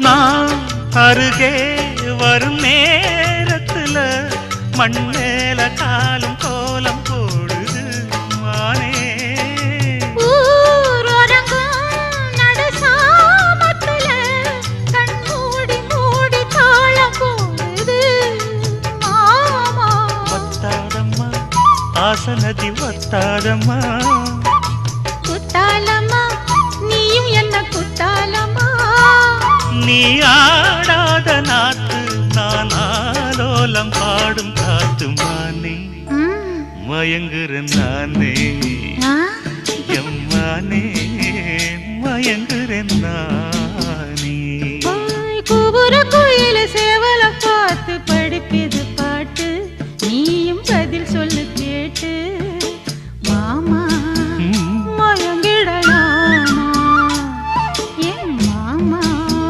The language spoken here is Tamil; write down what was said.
நான் அருகே வரும் நேரத்துல மண்ணேல காலும் கோலம் போடுது மானே. ஆசனதி ஒத்தாதம்மா குத்தாலம்மா நீயும் என்ன குத்தாலம்மா. நீ ஆடாத நாத்து நான் ஆலோலம் பாடும் காத்து மானே. மயங்குறேன் நானே எம்மானே மயங்குறேன் நான்.